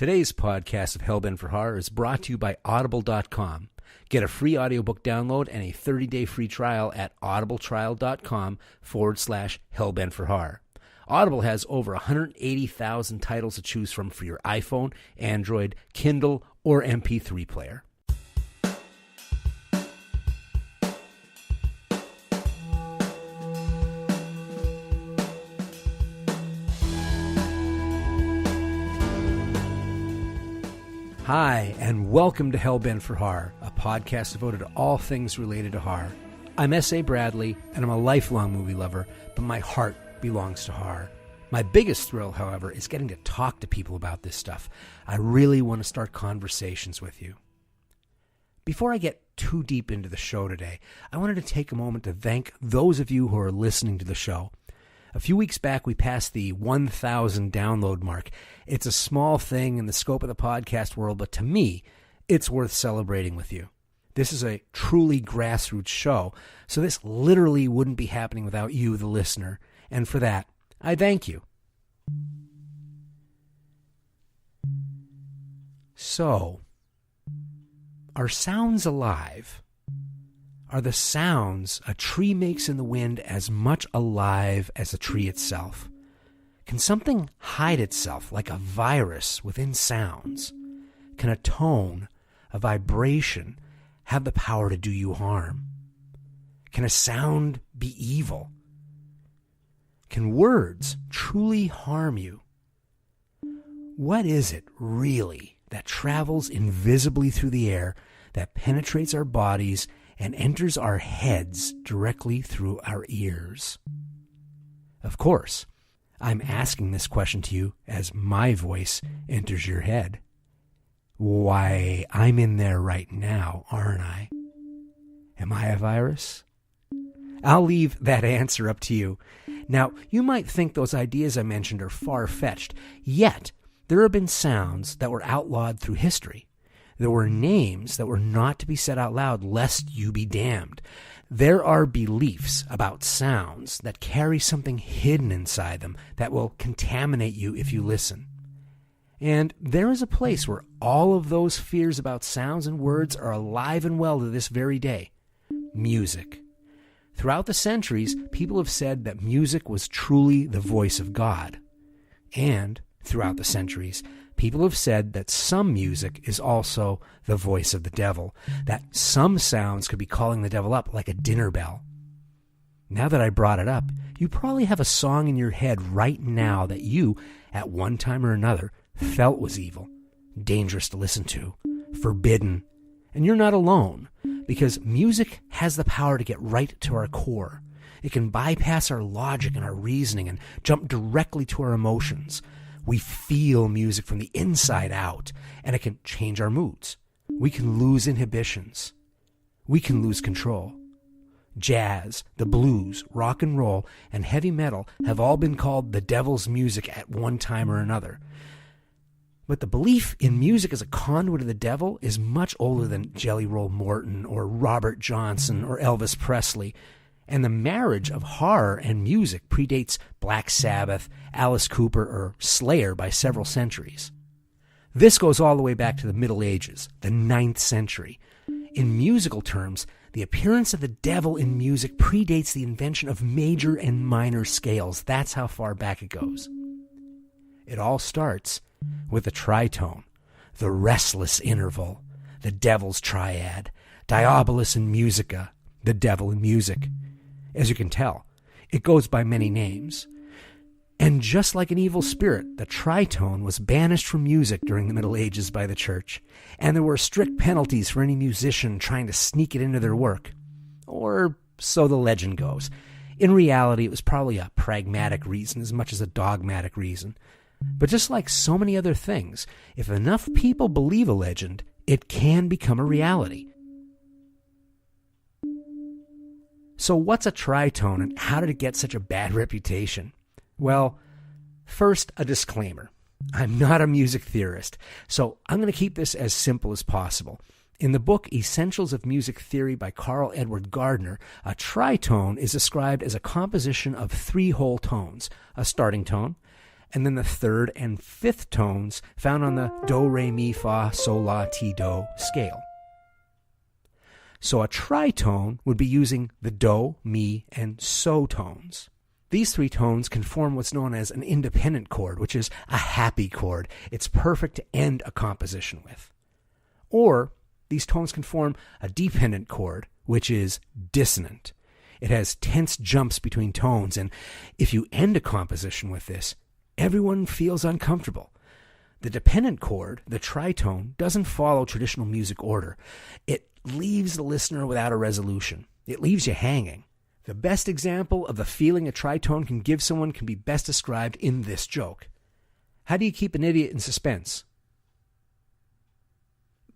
Today's podcast of Hellbent for Horror is brought to you by Audible.com. Get a free audiobook download and a 30-day free trial at audibletrial.com/Hellbent for Horror. Audible has over 180,000 titles to choose from for your iPhone, Android, Kindle, or MP3 player. Hi, and welcome to Hellbent for Horror, a podcast devoted to all things related to horror. I'm S.A. Bradley, and I'm a lifelong movie lover, but my heart belongs to horror. My biggest thrill, however, is getting to talk to people about this stuff. I really want to start conversations with you. Before I get too deep into the show today, I wanted to take a moment to thank those of you who are listening to the show. A few weeks back, we passed the 1,000 download mark. It's a small thing in the scope of the podcast world, but to me, it's worth celebrating with you. This is a truly grassroots show, so this literally wouldn't be happening without you, the listener, and for that, I thank you. So, are sounds alive? Are the sounds a tree makes in the wind as much alive as a tree itself? Can something hide itself like a virus within sounds? Can a tone, a vibration, have the power to do you harm? Can a sound be evil? Can words truly harm you? What is it really that travels invisibly through the air, that penetrates our bodies and enters our heads directly through our ears? Of course, I'm asking this question to you as my voice enters your head. Why, I'm in there right now, aren't I? Am I a virus? I'll leave that answer up to you. Now, you might think those ideas I mentioned are far-fetched, yet there have been sounds that were outlawed through history. There were names that were not to be said out loud, lest you be damned. There are beliefs about sounds that carry something hidden inside them that will contaminate you if you listen. And there is a place where all of those fears about sounds and words are alive and well to this very day: music. Throughout the centuries, people have said that music was truly the voice of God. And throughout the centuries, people have said that some music is also the voice of the devil, that some sounds could be calling the devil up like a dinner bell. Now that I brought it up, you probably have a song in your head right now that you, at one time or another, felt was evil, dangerous to listen to, forbidden. And you're not alone, because music has the power to get right to our core. It can bypass our logic and our reasoning and jump directly to our emotions. We feel music from the inside out, and it can change our moods. We can lose inhibitions. We can lose control. Jazz, the blues, rock and roll, and heavy metal have all been called the devil's music at one time or another. But the belief in music as a conduit of the devil is much older than Jelly Roll Morton or Robert Johnson or Elvis Presley. And the marriage of horror and music predates Black Sabbath, Alice Cooper, or Slayer by several centuries. This goes all the way back to the Middle Ages, the 9th century. In musical terms, the appearance of the devil in music predates the invention of major and minor scales. That's how far back it goes. It all starts with the tritone, the restless interval, the devil's triad, Diabolus in musica, the devil in music. As you can tell, it goes by many names. And just like an evil spirit, the tritone was banished from music during the Middle Ages by the church, and there were strict penalties for any musician trying to sneak it into their work. Or so the legend goes. In reality, it was probably a pragmatic reason as much as a dogmatic reason. But just like so many other things, if enough people believe a legend, it can become a reality. So what's a tritone, and how did it get such a bad reputation? Well, first, a disclaimer. I'm not a music theorist, so I'm going to keep this as simple as possible. In the book Essentials of Music Theory by Carl Edward Gardner, a tritone is described as a composition of 3 whole tones: a starting tone, and then the third and fifth tones found on the do, re, mi, fa, sol, la, ti, do scale. So a tritone would be using the do, mi, and so tones. These three tones can form what's known as an independent chord, which is a happy chord. It's perfect to end a composition with. Or these tones can form a dependent chord, which is dissonant. It has tense jumps between tones, and if you end a composition with this, everyone feels uncomfortable. The dependent chord, the tritone, doesn't follow traditional music order. It leaves the listener without a resolution. It leaves you hanging. The best example of the feeling a tritone can give someone can be best described in this joke. How do you keep an idiot in suspense?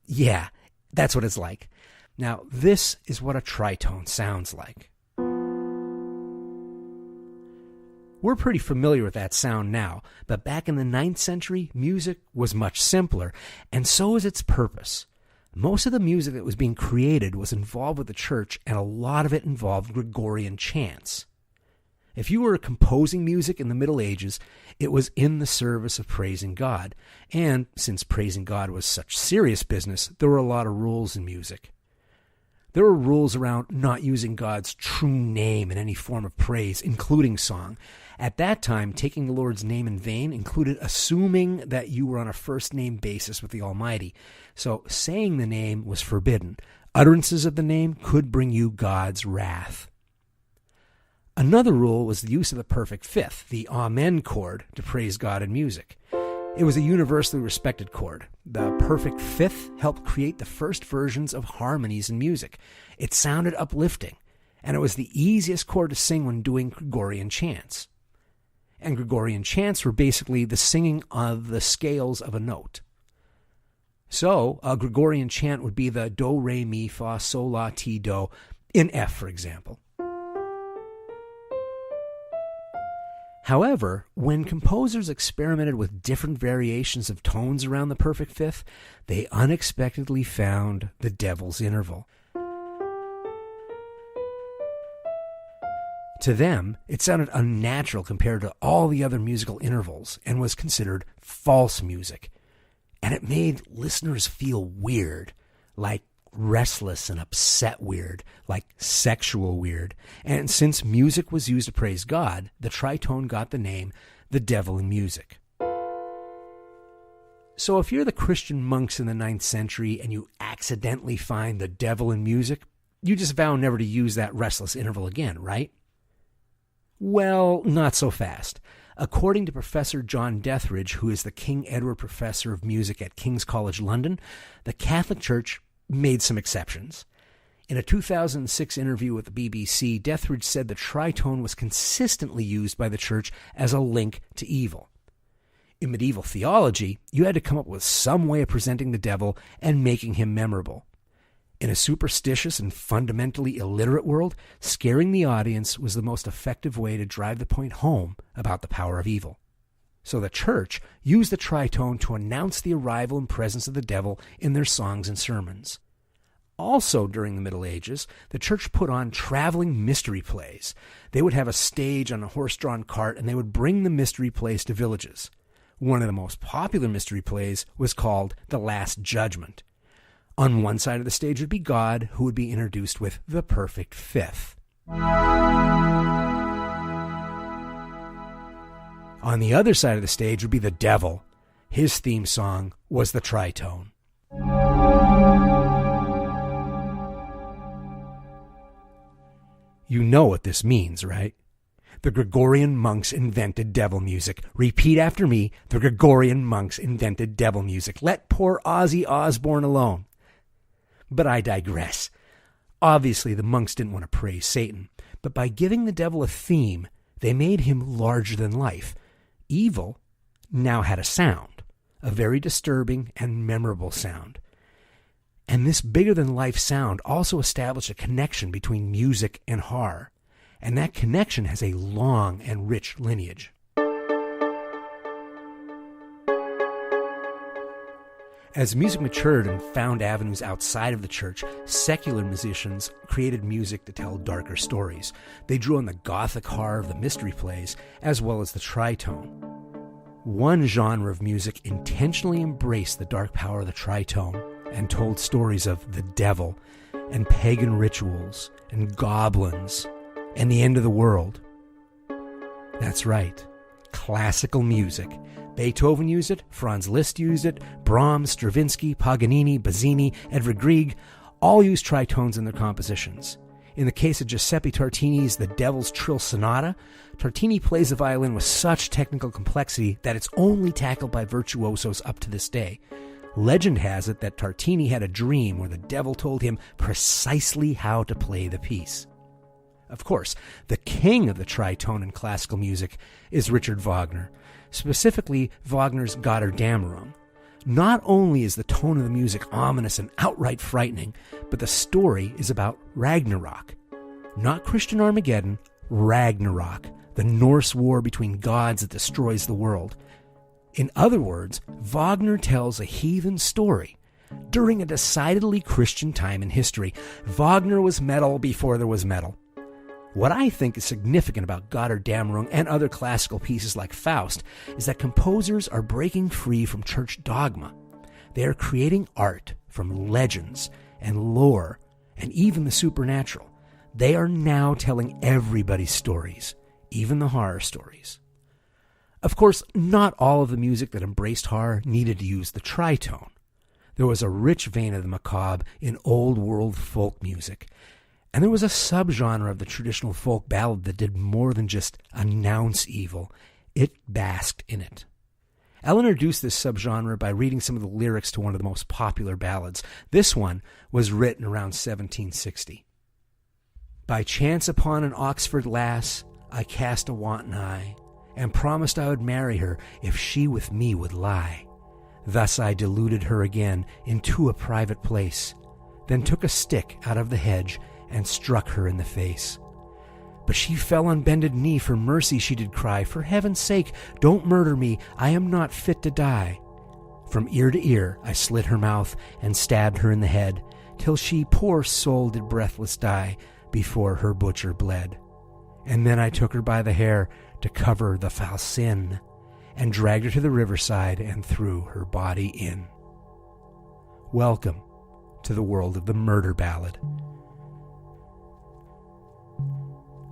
Yeah, that's what it's like. Now, this is what a tritone sounds like. We're pretty familiar with that sound now, but back in the 9th century, music was much simpler, and so is its purpose. Most of the music that was being created was involved with the church, and a lot of it involved Gregorian chants. If you were composing music in the Middle Ages, it was in the service of praising God. And since praising God was such serious business, there were a lot of rules in music. There were rules around not using God's true name in any form of praise, including song. At that time, taking the Lord's name in vain included assuming that you were on a first-name basis with the Almighty. So saying the name was forbidden. Utterances of the name could bring you God's wrath. Another rule was the use of the perfect fifth, the amen chord, to praise God in music. It was a universally respected chord. The perfect fifth helped create the first versions of harmonies in music. It sounded uplifting, and it was the easiest chord to sing when doing Gregorian chants. And Gregorian chants were basically the singing of the scales of a note. So, a Gregorian chant would be the do, re, mi, fa, sol, la, ti, do in F, for example. However, when composers experimented with different variations of tones around the perfect fifth, they unexpectedly found the devil's interval. To them, it sounded unnatural compared to all the other musical intervals and was considered false music. And it made listeners feel weird, like restless and upset weird, like sexual weird. And since music was used to praise God, the tritone got the name the devil in music. So if you're the Christian monks in the 9th century and you accidentally find the devil in music, you just vow never to use that restless interval again, right? Well, not so fast. According to Professor John Dethridge, who is the King Edward Professor of Music at King's College London, the Catholic Church made some exceptions. In a 2006 interview with the BBC, Dethridge said the tritone was consistently used by the church as a link to evil. In medieval theology, you had to come up with some way of presenting the devil and making him memorable. In a superstitious and fundamentally illiterate world, scaring the audience was the most effective way to drive the point home about the power of evil. So the church used the tritone to announce the arrival and presence of the devil in their songs and sermons. Also during the Middle Ages, the church put on traveling mystery plays. They would have a stage on a horse-drawn cart, and they would bring the mystery plays to villages. One of the most popular mystery plays was called The Last Judgment. On one side of the stage would be God, who would be introduced with the perfect fifth. On the other side of the stage would be the devil. His theme song was the tritone. You know what this means, right? The Gregorian monks invented devil music. Repeat after me. The Gregorian monks invented devil music. Let poor Ozzy Osbourne alone. But I digress. Obviously, the monks didn't want to praise Satan, but by giving the devil a theme, they made him larger than life. Evil now had a sound, a very disturbing and memorable sound. And this bigger-than-life sound also established a connection between music and horror, and that connection has a long and rich lineage. As music matured and found avenues outside of the church, secular musicians created music to tell darker stories. They drew on the gothic horror of the mystery plays, as well as the tritone. One genre of music intentionally embraced the dark power of the tritone and told stories of the devil and pagan rituals and goblins and the end of the world. That's right, classical music. Beethoven used it, Franz Liszt used it, Brahms, Stravinsky, Paganini, Bazzini, Edvard Grieg all used tritones in their compositions. In the case of Giuseppe Tartini's The Devil's Trill Sonata, Tartini plays the violin with such technical complexity that it's only tackled by virtuosos up to this day. Legend has it that Tartini had a dream where the devil told him precisely how to play the piece. Of course, the king of the tritone in classical music is Richard Wagner, specifically Wagner's Götterdämmerung. Not only is the tone of the music ominous and outright frightening, but the story is about Ragnarok. Not Christian Armageddon, Ragnarok, the Norse war between gods that destroys the world. In other words, Wagner tells a heathen story. During a decidedly Christian time in history, Wagner was metal before there was metal. What I think is significant about Götterdämmerung and other classical pieces like Faust is that composers are breaking free from church dogma. They are creating art from legends and lore and even the supernatural. They are now telling everybody's stories, even the horror stories. Of course, not all of the music that embraced horror needed to use the tritone. There was a rich vein of the macabre in old world folk music, and there was a subgenre of the traditional folk ballad that did more than just announce evil. It basked in it. I'll introduce this subgenre by reading some of the lyrics to one of the most popular ballads. This one was written around 1760. By chance upon an Oxford lass, I cast a wanton eye, and promised I would marry her if she with me would lie. Thus I deluded her again into a private place, then took a stick out of the hedge and struck her in the face. But she fell on bended knee, for mercy she did cry, for heaven's sake, don't murder me, I am not fit to die. From ear to ear I slit her mouth and stabbed her in the head, till she, poor soul, did breathless die before her butcher bled. And then I took her by the hair to cover the foul sin, and dragged her to the riverside and threw her body in. Welcome to the world of the murder ballad.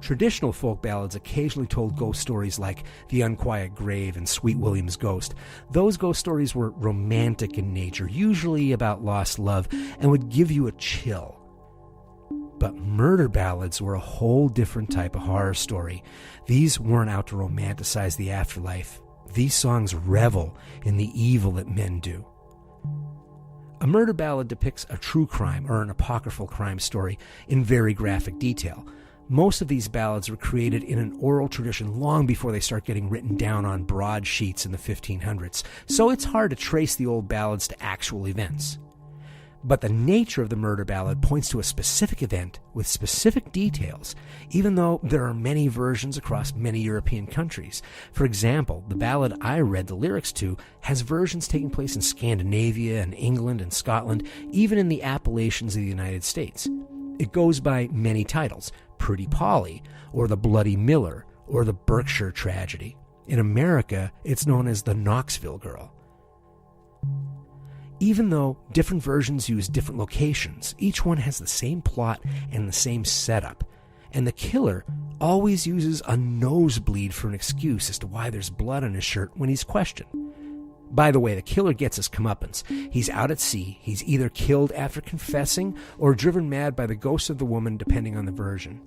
Traditional folk ballads occasionally told ghost stories like The Unquiet Grave and Sweet William's Ghost. Those ghost stories were romantic in nature, usually about lost love, and would give you a chill. But murder ballads were a whole different type of horror story. These weren't out to romanticize the afterlife. These songs revel in the evil that men do. A murder ballad depicts a true crime or an apocryphal crime story in very graphic detail. Most of these ballads were created in an oral tradition long before they start getting written down on broadsheets in the 1500s, so it's hard to trace the old ballads to actual events. But the nature of the murder ballad points to a specific event with specific details, even though there are many versions across many European countries. For example, the ballad I read the lyrics to has versions taking place in Scandinavia and England and Scotland, even in the Appalachians of the United States. It goes by many titles: Pretty Polly, or The Bloody Miller, or The Berkshire Tragedy. In America, it's known as The Knoxville Girl. Even though different versions use different locations, each one has the same plot and the same setup, and the killer always uses a nosebleed for an excuse as to why there's blood on his shirt when he's questioned. By the way, the killer gets his comeuppance. He's out at sea. He's either killed after confessing or driven mad by the ghost of the woman, depending on the version.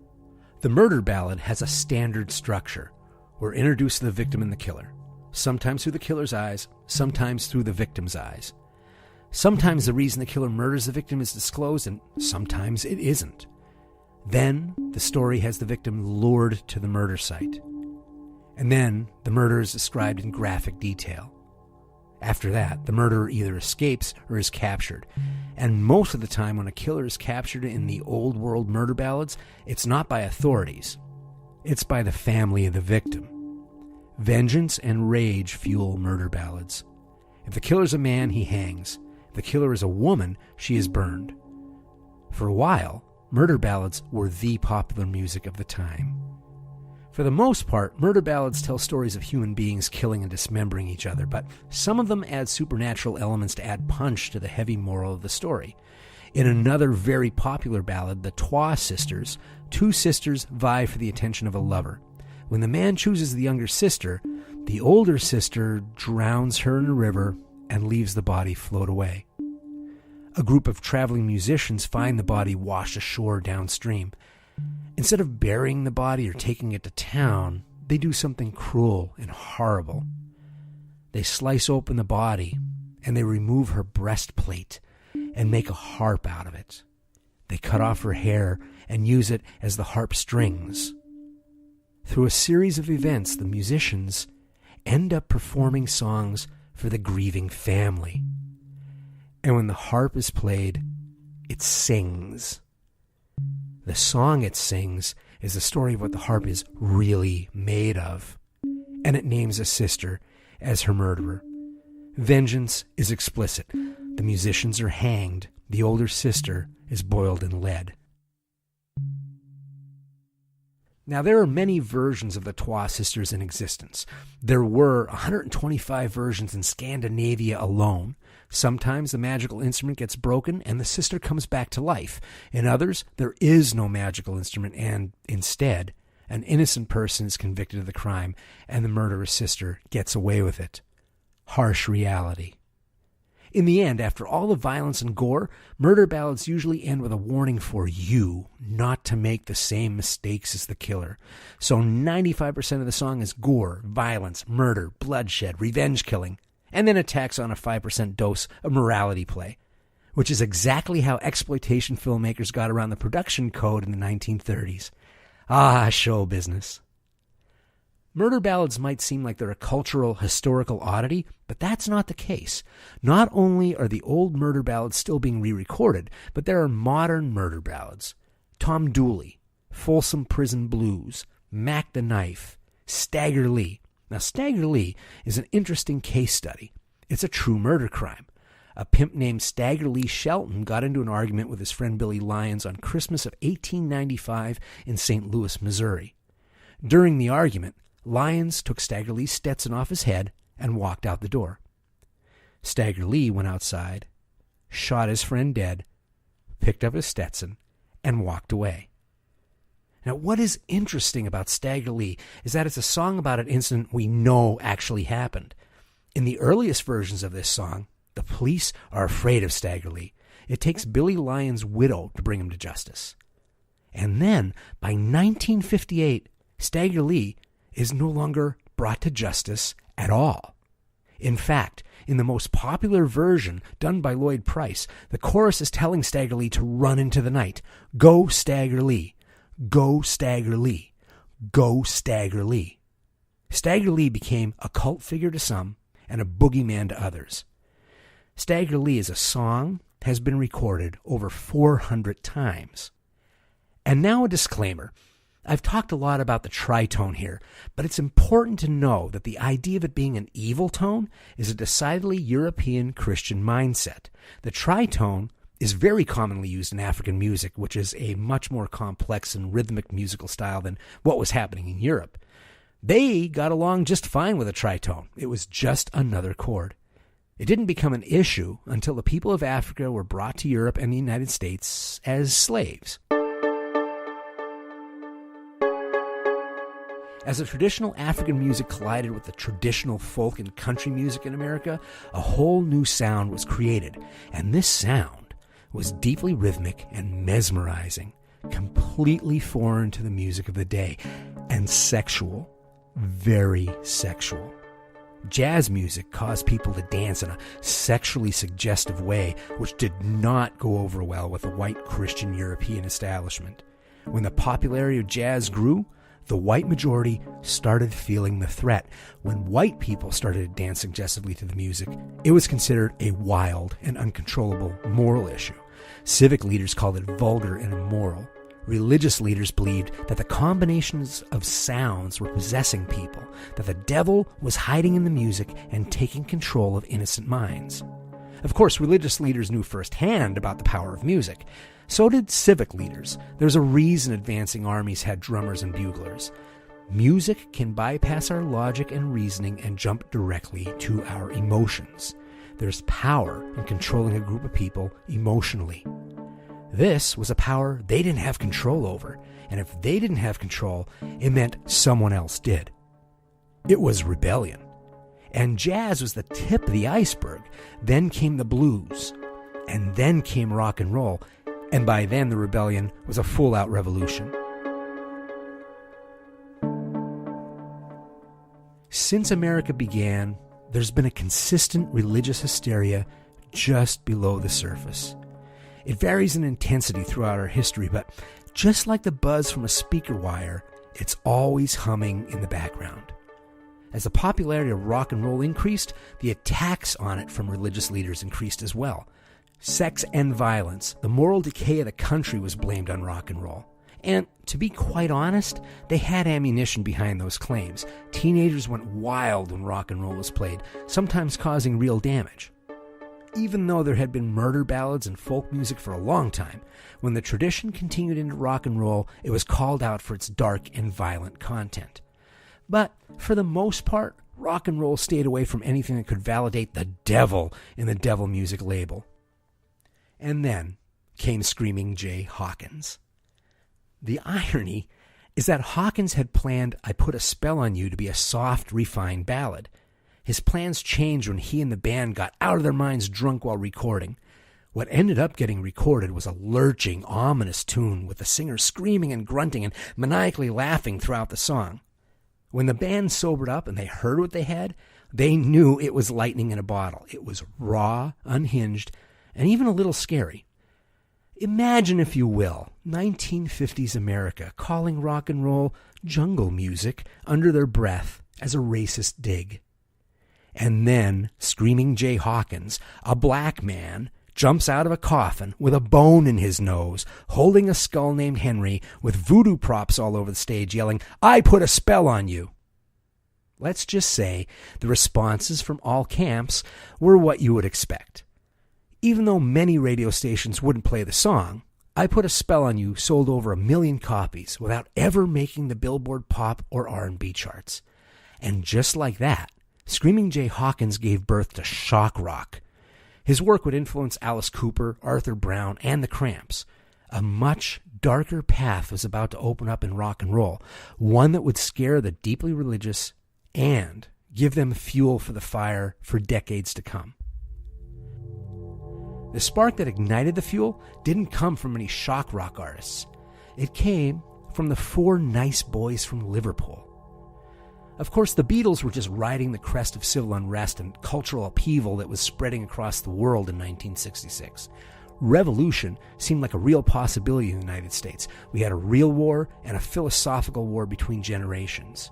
The murder ballad has a standard structure. We're introduced to the victim and the killer, sometimes through the killer's eyes, sometimes through the victim's eyes. Sometimes the reason the killer murders the victim is disclosed, and sometimes it isn't. Then the story has the victim lured to the murder site. And then the murder is described in graphic detail. After that, the murderer either escapes or is captured. And most of the time when a killer is captured in the old world murder ballads, it's not by authorities. It's by the family of the victim. Vengeance and rage fuel murder ballads. If the killer's a man, he hangs. If the killer is a woman, she is burned. For a while, murder ballads were the popular music of the time. For the most part, murder ballads tell stories of human beings killing and dismembering each other, but some of them add supernatural elements to add punch to the heavy moral of the story. In another very popular ballad, the Trois Sisters, two sisters vie for the attention of a lover. When the man chooses the younger sister, the older sister drowns her in a river and leaves the body float away. A group of traveling musicians find the body washed ashore downstream. Instead of burying the body or taking it to town, they do something cruel and horrible. They slice open the body and they remove her breastplate and make a harp out of it. They cut off her hair and use it as the harp strings. Through a series of events, the musicians end up performing songs for the grieving family. And when the harp is played, it sings. The song it sings is the story of what the harp is really made of, and it names a sister as her murderer. Vengeance is explicit. The musicians are hanged. The older sister is boiled in lead. Now, there are many versions of the Trois Sisters in existence. There were 125 versions in Scandinavia alone. Sometimes the magical instrument gets broken and the sister comes back to life. In others, there is no magical instrument and, instead, an innocent person is convicted of the crime and the murderous sister gets away with it. Harsh reality. In the end, after all the violence and gore, murder ballads usually end with a warning for you not to make the same mistakes as the killer. So 95% of the song is gore, violence, murder, bloodshed, revenge killing, and then it tacks on a 5% dose of morality play, which is exactly how exploitation filmmakers got around the production code in the 1930s. Ah, show business. Murder ballads might seem like they're a cultural, historical oddity, but that's not the case. Not only are the old murder ballads still being re-recorded, but there are modern murder ballads. Tom Dooley, Folsom Prison Blues, Mac the Knife, Stagger Lee. Now, Stagger Lee is an interesting case study. It's a true murder crime. A pimp named Stagger Lee Shelton got into an argument with his friend Billy Lyons on Christmas of 1895 in St. Louis, Missouri. During the argument, Lyons took Stagger Lee's Stetson off his head and walked out the door. Stagger Lee went outside, shot his friend dead, picked up his Stetson, and walked away. Now, what is interesting about Stagger Lee is that it's a song about an incident we know actually happened. In the earliest versions of this song, the police are afraid of Stagger Lee. It takes Billy Lyons' widow to bring him to justice. And then, by 1958, Stagger Lee is no longer brought to justice at all. In fact, in the most popular version done by Lloyd Price, the chorus is telling Stagger Lee to run into the night. Go, Stagger Lee. Go, Stagger Lee. Go, Stagger Lee. Stagger Lee became a cult figure to some and a boogeyman to others. Stagger Lee as a song has been recorded over 400 times. And now a disclaimer. I've talked a lot about the tritone here, but it's important to know that the idea of it being an evil tone is a decidedly European Christian mindset. The tritone is very commonly used in African music, which is a much more complex and rhythmic musical style than what was happening in Europe. They got along just fine with a tritone. It was just another chord. It didn't become an issue until the people of Africa were brought to Europe and the United States as slaves. As the traditional African music collided with the traditional folk and country music in America, a whole new sound was created, and this sound was deeply rhythmic and mesmerizing, completely foreign to the music of the day, and sexual, very sexual. Jazz music caused people to dance in a sexually suggestive way, which did not go over well with the white Christian European establishment. When the popularity of jazz grew, the white majority started feeling the threat. When white people started to dance suggestively to the music, it was considered a wild and uncontrollable moral issue. Civic leaders called it vulgar and immoral. Religious leaders believed that the combinations of sounds were possessing people, that the devil was hiding in the music and taking control of innocent minds. Of course, religious leaders knew firsthand about the power of music. So did civic leaders. There's a reason advancing armies had drummers and buglers. Music can bypass our logic and reasoning and jump directly to our emotions. There's power in controlling a group of people emotionally. This was a power they didn't have control over, and if they didn't have control, it meant someone else did. It was rebellion. And jazz was the tip of the iceberg. Then came the blues, and then came rock and roll, and by then the rebellion was a full-out revolution. Since America began, there's been a consistent religious hysteria just below the surface. It varies in intensity throughout our history, but just like the buzz from a speaker wire, it's always humming in the background. As the popularity of rock and roll increased, the attacks on it from religious leaders increased as well. Sex and violence, the moral decay of the country was blamed on rock and roll. And to be quite honest, they had ammunition behind those claims. Teenagers went wild when rock and roll was played, sometimes causing real damage. Even though there had been murder ballads and folk music for a long time, when the tradition continued into rock and roll, it was called out for its dark and violent content. But for the most part, rock and roll stayed away from anything that could validate the devil in the devil music label. And then came Screaming Jay Hawkins. The irony is that Hawkins had planned I Put a Spell on You to be a soft, refined ballad. His plans changed when he and the band got out of their minds drunk while recording. What ended up getting recorded was a lurching, ominous tune with the singer screaming and grunting and maniacally laughing throughout the song. When the band sobered up and they heard what they had, they knew it was lightning in a bottle. It was raw, unhinged, and even a little scary. Imagine, if you will, 1950s America calling rock and roll jungle music under their breath as a racist dig. And then Screaming Jay Hawkins, a black man, jumps out of a coffin with a bone in his nose, holding a skull named Henry, with voodoo props all over the stage, yelling, "I put a spell on you." Let's just say the responses from all camps were what you would expect. Even though many radio stations wouldn't play the song, I Put a Spell on You sold over 1 million copies without ever making the Billboard pop or R&B charts. And just like that, Screaming Jay Hawkins gave birth to shock rock. His work would influence Alice Cooper, Arthur Brown, and the Cramps. A much darker path was about to open up in rock and roll, one that would scare the deeply religious and give them fuel for the fire for decades to come. The spark that ignited the fuel didn't come from any shock rock artists. It came from the 4 nice boys from Liverpool. Of course, the Beatles were just riding the crest of civil unrest and cultural upheaval that was spreading across the world in 1966. Revolution seemed like a real possibility in the United States. We had a real war and a philosophical war between generations.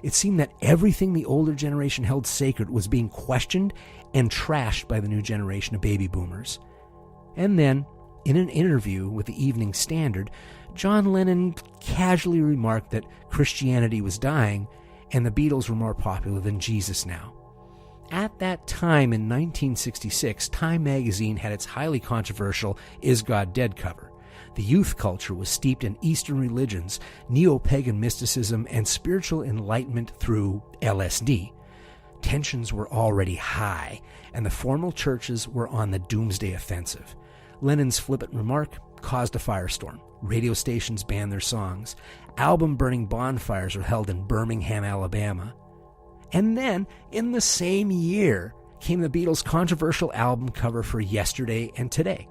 It seemed that everything the older generation held sacred was being questioned and trashed by the new generation of baby boomers. And then, in an interview with the Evening Standard, John Lennon casually remarked that Christianity was dying and the Beatles were more popular than Jesus now. At that time in 1966, Time magazine had its highly controversial Is God Dead cover. The youth culture was steeped in Eastern religions, neo-pagan mysticism, and spiritual enlightenment through LSD. Tensions were already high, and the formal churches were on the doomsday offensive. Lennon's flippant remark caused a firestorm. Radio stations banned their songs. Album-burning bonfires were held in Birmingham, Alabama. And then, in the same year, came the Beatles' controversial album cover for Yesterday and Today.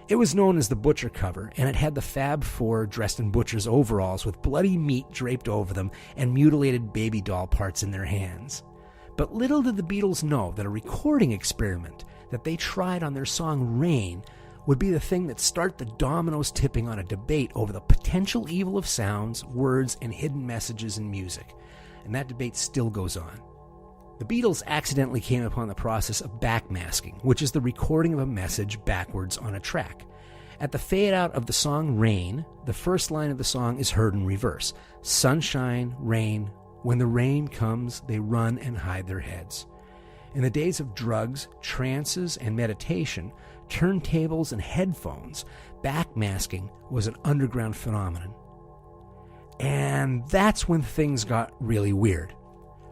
It was known as the Butcher cover, and it had the Fab Four dressed in butcher's overalls with bloody meat draped over them and mutilated baby doll parts in their hands. But little did the Beatles know that a recording experiment that they tried on their song Rain would be the thing that start the dominoes tipping on a debate over the potential evil of sounds, words, and hidden messages in music. And that debate still goes on. The Beatles accidentally came upon the process of backmasking, which is the recording of a message backwards on a track. At the fade-out of the song Rain, the first line of the song is heard in reverse. Sunshine, rain, when the rain comes, they run and hide their heads. In the days of drugs, trances, and meditation, turntables and headphones, backmasking was an underground phenomenon. And that's when things got really weird.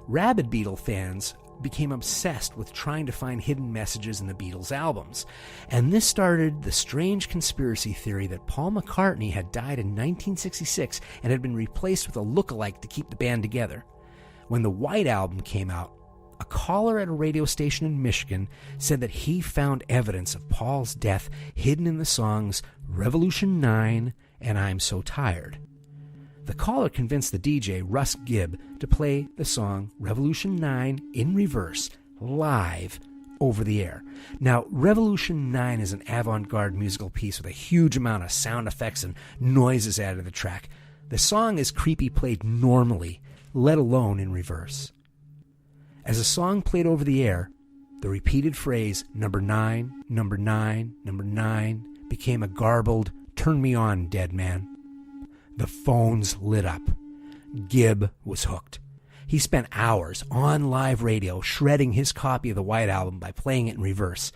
Rabid Beatle fans became obsessed with trying to find hidden messages in the Beatles' albums. And this started the strange conspiracy theory that Paul McCartney had died in 1966 and had been replaced with a lookalike to keep the band together. When the White Album came out, a caller at a radio station in Michigan said that he found evidence of Paul's death hidden in the songs Revolution 9 and I'm So Tired. The caller convinced the DJ, Russ Gibb, to play the song Revolution 9 in reverse, live, over the air. Now, Revolution 9 is an avant-garde musical piece with a huge amount of sound effects and noises added to the track. The song is creepy played normally, let alone in reverse. As the song played over the air, the repeated phrase, number 9, number 9, number 9, became a garbled, turn me on, dead man. The phones lit up. Gibb was hooked. He spent hours on live radio shredding his copy of the White Album by playing it in reverse.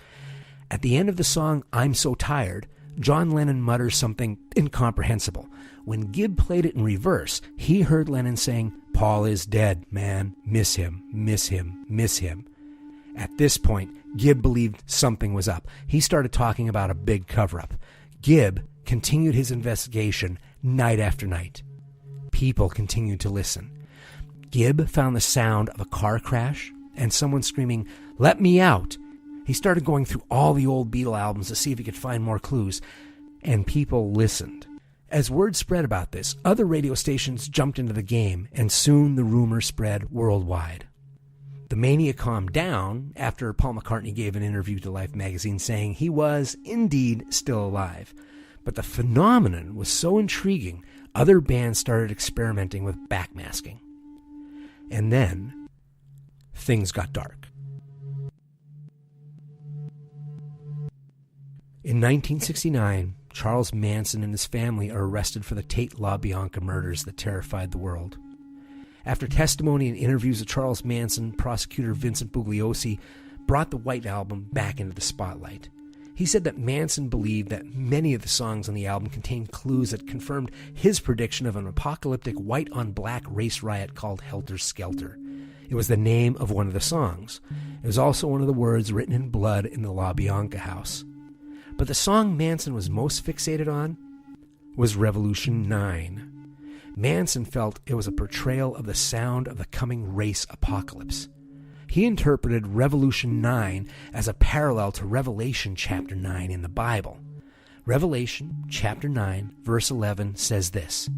At the end of the song, I'm So Tired, John Lennon mutters something incomprehensible. When Gibb played it in reverse, he heard Lennon saying, Paul is dead, man. Miss him, miss him, miss him. At this point, Gibb believed something was up. He started talking about a big cover-up. Gibb continued his investigation night after night. People continued to listen. Gibb found the sound of a car crash and someone screaming, "Let me out!" He started going through all the old Beatle albums to see if he could find more clues, and people listened. As word spread about this, other radio stations jumped into the game, and soon the rumor spread worldwide. The mania calmed down after Paul McCartney gave an interview to Life magazine saying he was, indeed, still alive. But the phenomenon was so intriguing, other bands started experimenting with backmasking. And then, things got dark. In 1969, Charles Manson and his family are arrested for the Tate LaBianca murders that terrified the world. After testimony and interviews of Charles Manson, prosecutor Vincent Bugliosi brought the White Album back into the spotlight. He said that Manson believed that many of the songs on the album contained clues that confirmed his prediction of an apocalyptic white-on-black race riot called Helter Skelter. It was the name of one of the songs. It was also one of the words written in blood in the LaBianca house. But the song Manson was most fixated on was Revolution 9. Manson felt it was a portrayal of the sound of the coming race apocalypse. He interpreted Revolution 9 as a parallel to Revelation chapter 9 in the Bible. Revelation chapter 9, verse 11 says this,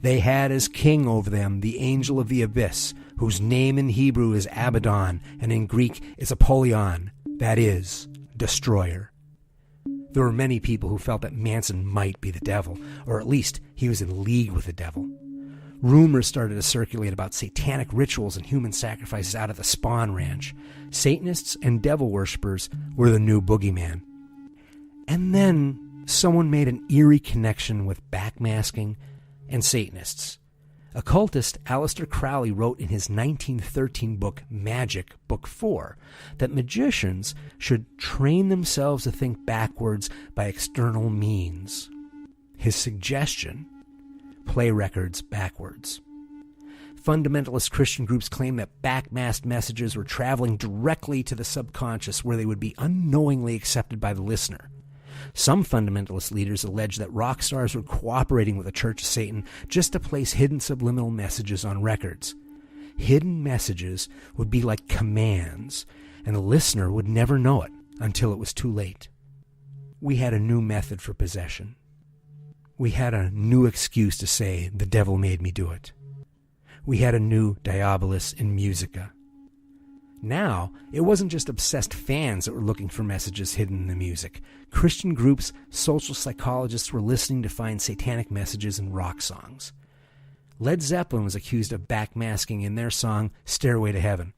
"They had as king over them the angel of the abyss, whose name in Hebrew is Abaddon, and in Greek is Apollyon, that is, destroyer." There were many people who felt that Manson might be the devil, or at least he was in league with the devil. Rumors started to circulate about satanic rituals and human sacrifices out of the Spawn Ranch. Satanists and devil worshippers were the new boogeyman. And then someone made an eerie connection with backmasking and Satanists. Occultist Aleister Crowley wrote in his 1913 book Magic, Book 4, that magicians should train themselves to think backwards by external means. His suggestion: play records backwards. Fundamentalist Christian groups claim that backmasked messages were traveling directly to the subconscious where they would be unknowingly accepted by the listener. Some fundamentalist leaders allege that rock stars were cooperating with the Church of Satan just to place hidden subliminal messages on records. Hidden messages would be like commands, and the listener would never know it until it was too late. We had a new method for possession. We had a new excuse to say, "The devil made me do it." We had a new Diabolus in Musica. Now, it wasn't just obsessed fans that were looking for messages hidden in the music. Christian groups, social psychologists were listening to find satanic messages in rock songs. Led Zeppelin was accused of backmasking in their song Stairway to Heaven.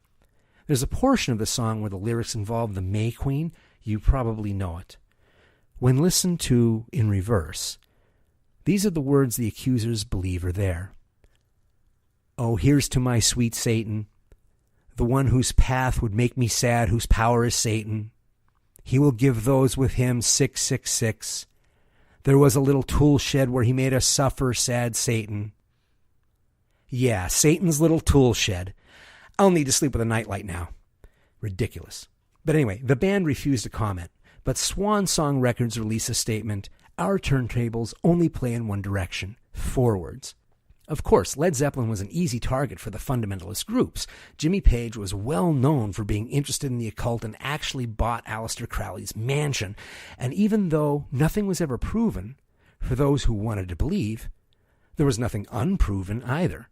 There's a portion of the song where the lyrics involve the May Queen. You probably know it. When listened to in reverse, these are the words the accusers believe are there. "Oh, here's to my sweet Satan, the one whose path would make me sad, whose power is Satan. He will give those with him 666. There was a little tool shed where he made us suffer, sad Satan. Yeah, Satan's little tool shed. I'll need to sleep with a nightlight now. Ridiculous. But anyway, the band refused to comment. But Swan Song Records released a statement, "Our turntables only play in one direction, forwards." Of course, Led Zeppelin was an easy target for the fundamentalist groups. Jimmy Page was well known for being interested in the occult and actually bought Aleister Crowley's mansion. And even though nothing was ever proven, for those who wanted to believe, there was nothing unproven either.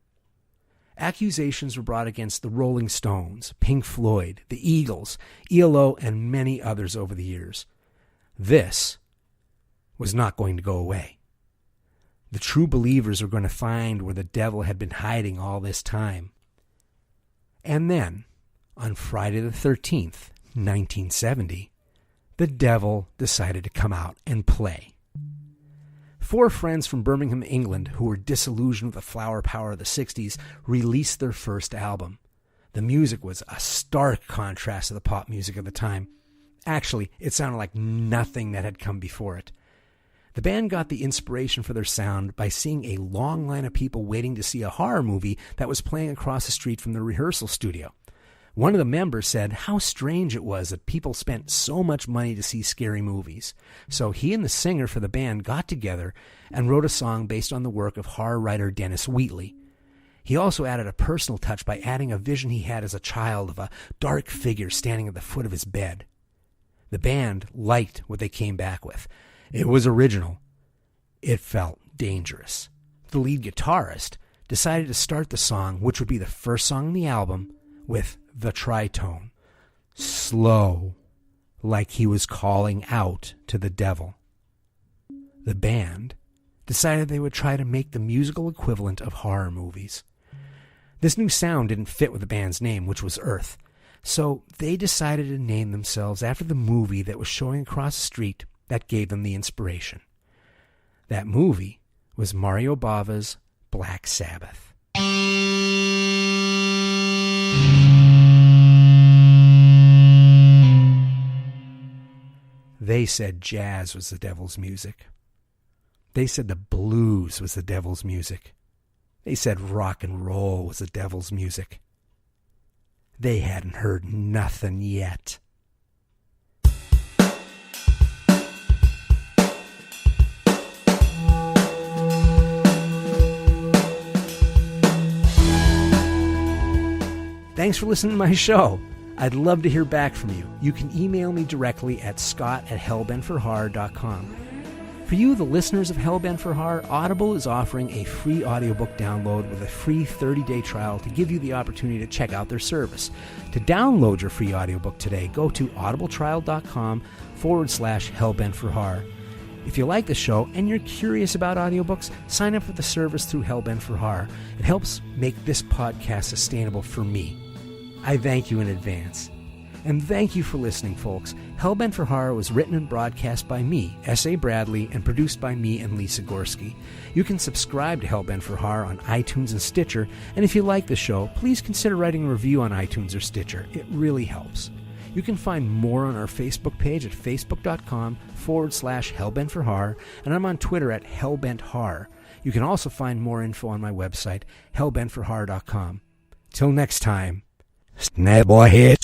Accusations were brought against the Rolling Stones, Pink Floyd, the Eagles, ELO, and many others over the years. This was not going to go away. The true believers were going to find where the devil had been hiding all this time. And then, on Friday the 13th, 1970, the devil decided to come out and play. 4 friends from Birmingham, England, who were disillusioned with the flower power of the 60s, released their first album. The music was a stark contrast to the pop music of the time. Actually, it sounded like nothing that had come before it. The band got the inspiration for their sound by seeing a long line of people waiting to see a horror movie that was playing across the street from the rehearsal studio. One of the members said how strange it was that people spent so much money to see scary movies. So he and the singer for the band got together and wrote a song based on the work of horror writer Dennis Wheatley. He also added a personal touch by adding a vision he had as a child of a dark figure standing at the foot of his bed. The band liked what they came back with. It was original. It felt dangerous. The lead guitarist decided to start the song, which would be the first song on the album, with the tritone, slow, like he was calling out to the devil. The band decided they would try to make the musical equivalent of horror movies. This new sound didn't fit with the band's name, which was Earth, so they decided to name themselves after the movie that was showing across the street that gave them the inspiration. That movie was Mario Bava's Black Sabbath. They said jazz was the devil's music. They said the blues was the devil's music. They said rock and roll was the devil's music. They hadn't heard nothing yet. Thanks for listening to my show. I'd love to hear back from you. You can email me directly at scott@hellbentforhorror.com. For you, the listeners of Hellbent for Horror, Audible is offering a free audiobook download with a free 30-day trial to give you the opportunity to check out their service. To download your free audiobook today, go to audibletrial.com/hellbentforhorror. If you like the show and you're curious about audiobooks, sign up for the service through Hellbent for Horror. It helps make this podcast sustainable for me. I thank you in advance. And thank you for listening, folks. Hellbent for Horror was written and broadcast by me, S.A. Bradley, and produced by me and Lisa Gorski. You can subscribe to Hellbent for Horror on iTunes and Stitcher, and if you like the show, please consider writing a review on iTunes or Stitcher. It really helps. You can find more on our Facebook page at facebook.com/Hellbent for Horror, and I'm on Twitter at Hellbent Horror. You can also find more info on my website, hellbentforhorror.com. Till next time, snap boy hit.